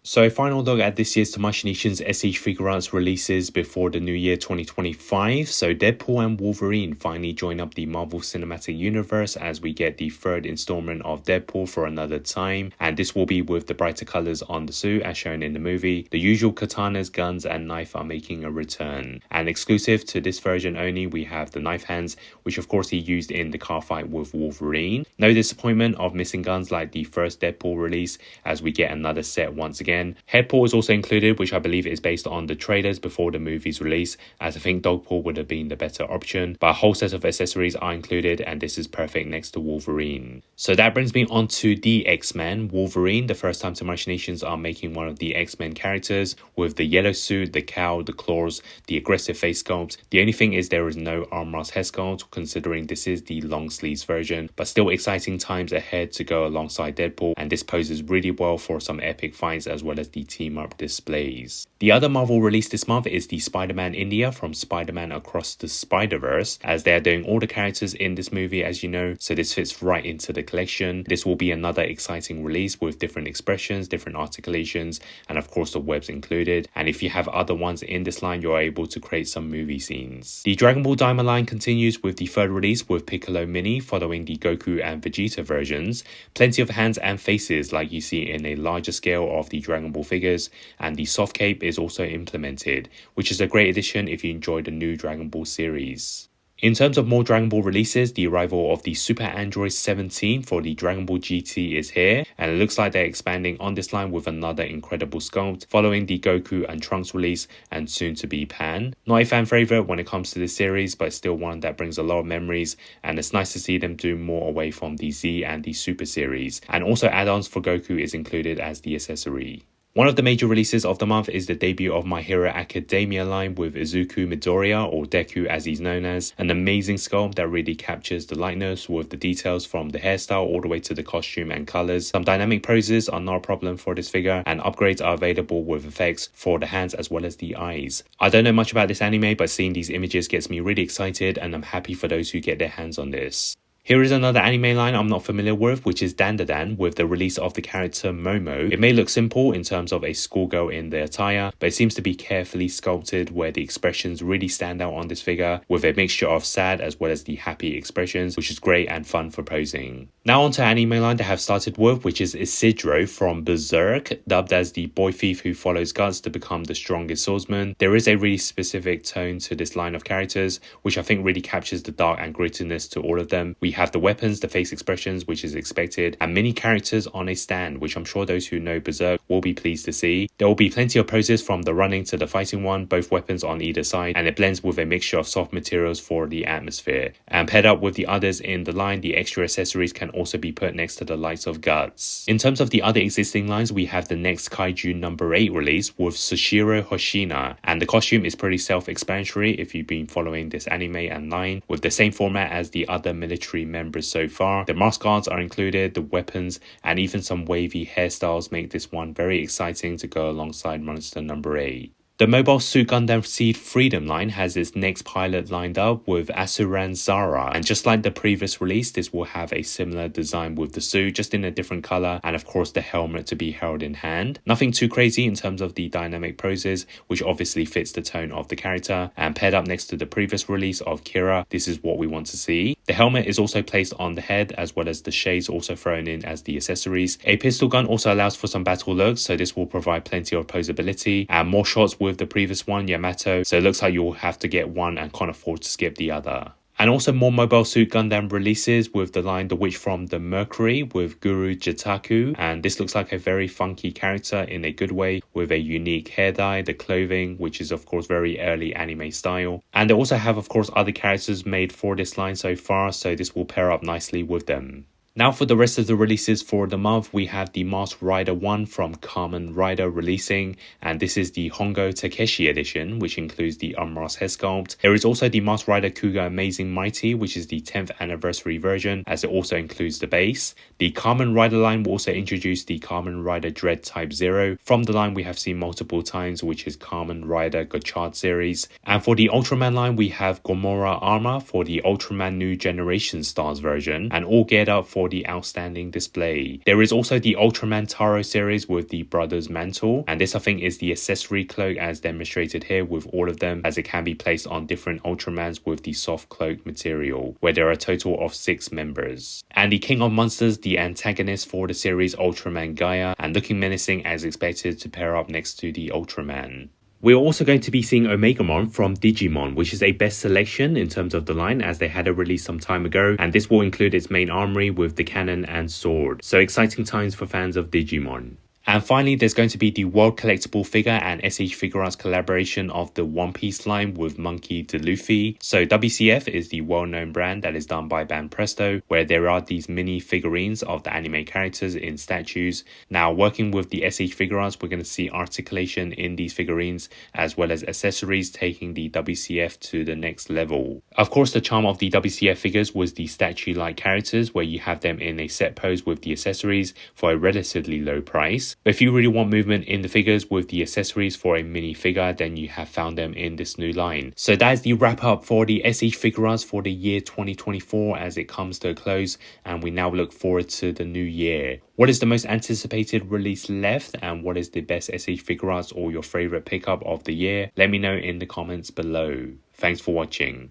So a final look at this year's Tamashii Nations SH FIGUARTS releases before the new year 2025. So Deadpool and Wolverine finally join up the Marvel Cinematic Universe as we get the third installment of Deadpool for another time. And this will be with the brighter colours on the suit as shown in the movie. The usual katanas, guns and knife are making a return. And exclusive to this version only, we have the knife hands, which of course he used in the car fight with Wolverine. No disappointment of missing guns like the first Deadpool release as we get another set once again. Headpaw is also included, which I believe is based on the trailers before the movie's release, as I think Dogpaw would have been the better option, but a whole set of accessories are included and this is perfect next to Wolverine. So that brings me on to the X-Men. Wolverine, the first time Tamashii Nations are making one of the X-Men characters with the yellow suit, the cowl, the claws, the aggressive face sculpt. The only thing is there is no arm-rust head sculpt considering this is the long sleeves version, but still exciting times ahead to go alongside Deadpool, and this poses really well for some epic fights as well as the team up displays. The other Marvel release this month is the Spider-Man India from Spider-Man Across the Spider-Verse, as they are doing all the characters in this movie as you know, so this fits right into the collection. This will be another exciting release with different expressions, different articulations, and of course the webs included, and if you have other ones in this line you're able to create some movie scenes. The Dragon Ball Daima line continues with the third release with Piccolo Mini following the Goku and Vegeta versions. Plenty of hands and faces like you see in a larger scale of the Dragon Ball figures, and the soft cape is also implemented, which is a great addition if you enjoy the new Dragon Ball series. In terms of more Dragon Ball releases, the arrival of the Super Android 17 for the Dragon Ball GT is here, and it looks like they're expanding on this line with another incredible sculpt following the Goku and Trunks release and soon to be Pan. Not a fan favourite when it comes to this series, but still one that brings a lot of memories, and it's nice to see them do more away from the Z and the Super series, and also add-ons for Goku is included as the accessory. One of the major releases of the month is the debut of My Hero Academia line with Izuku Midoriya, or Deku as he's known as, an amazing sculpt that really captures the likeness with the details from the hairstyle all the way to the costume and colours. Some dynamic poses are not a problem for this figure, and upgrades are available with effects for the hands as well as the eyes. I don't know much about this anime, but seeing these images gets me really excited and I'm happy for those who get their hands on this. Here is another anime line I'm not familiar with, which is Dandadan, with the release of the character Momo. It may look simple in terms of a schoolgirl in the attire, but it seems to be carefully sculpted where the expressions really stand out on this figure, with a mixture of sad as well as the happy expressions, which is great and fun for posing. Now onto anime line that I have started with, which is Isidro from Berserk, dubbed as the boy thief who follows Guts to become the strongest swordsman. There is a really specific tone to this line of characters, which I think really captures the dark and grittiness to all of them. We have the weapons, the face expressions, which is expected, and many characters on a stand, which I'm sure those who know Berserk will be pleased to see. There will be plenty of poses from the running to the fighting one, both weapons on either side, and it blends with a mixture of soft materials for the atmosphere. And paired up with the others in the line, the extra accessories can also be put next to the likes of Guts. In terms of the other existing lines, we have the next Kaiju No. 8 release with Sushiro Hoshina, and the costume is pretty self-explanatory if you've been following this anime and line, with the same format as the other military members so far. The mask guards are included, the weapons, and even some wavy hairstyles make this one very exciting to go alongside Monster No. 8. The Mobile Suit Gundam Seed Freedom line has its next pilot lined up with Asuran Zara, and just like the previous release, this will have a similar design with the suit, just in a different colour, and of course the helmet to be held in hand. Nothing too crazy in terms of the dynamic poses, which obviously fits the tone of the character, and paired up next to the previous release of Kira, this is what we want to see. The helmet is also placed on the head, as well as the shades also thrown in as the accessories. A pistol gun also allows for some battle looks, so this will provide plenty of posability, and more shots with the previous one, Yamato, so it looks like you'll have to get one and can't afford to skip the other. And also more Mobile Suit Gundam releases with the line The Witch from the Mercury with Guru Jitaku, and this looks like a very funky character in a good way with a unique hair dye, the clothing, which is of course very early anime style. And they also have of course other characters made for this line so far, so this will pair up nicely with them. Now for the rest of the releases for the month, we have the Masked Rider 1 from Kamen Rider releasing, and this is the Hongo Takeshi edition, which includes the Umras head sculpt. There is also the Masked Rider Kuga Amazing Mighty, which is the 10th anniversary version, as it also includes the base. The Kamen Rider line will also introduce the Kamen Rider Dread Type 0. From the line we have seen multiple times, which is Kamen Rider Gotchard series. And for the Ultraman line, we have Gomora armor for the Ultraman New Generation Stars version, and all geared up for for the outstanding display. There is also the Ultraman Taro series with the Brothers Mantle, and this I think is the accessory cloak as demonstrated here with all of them, as it can be placed on different Ultramans with the soft cloak material, where there are a total of 6 members. And the King of Monsters, the antagonist for the series, Ultraman Gaia, and looking menacing as expected to pair up next to the Ultraman. We're also going to be seeing Omegamon from Digimon, which is a best selection in terms of the line as they had a release some time ago, and this will include its main armory with the cannon and sword. So exciting times for fans of Digimon. And finally, there's going to be the World Collectible Figure and SH Figuarts collaboration of the One Piece line with Monkey D. Luffy. So WCF is the well-known brand that is done by Banpresto, where there are these mini figurines of the anime characters in statues. Now, working with the SH Figuarts, we're going to see articulation in these figurines, as well as accessories taking the WCF to the next level. Of course, the charm of the WCF figures was the statue-like characters, where you have them in a set pose with the accessories for a relatively low price. But if you really want movement in the figures with the accessories for a mini figure, then you have found them in this new line. So that is the wrap up for the SH Figuarts for the year 2024 as it comes to a close, and we now look forward to the new year. What is the most anticipated release left, and what is the best SH Figuarts or your favorite pickup of the year? Let me know in the comments below. Thanks for watching.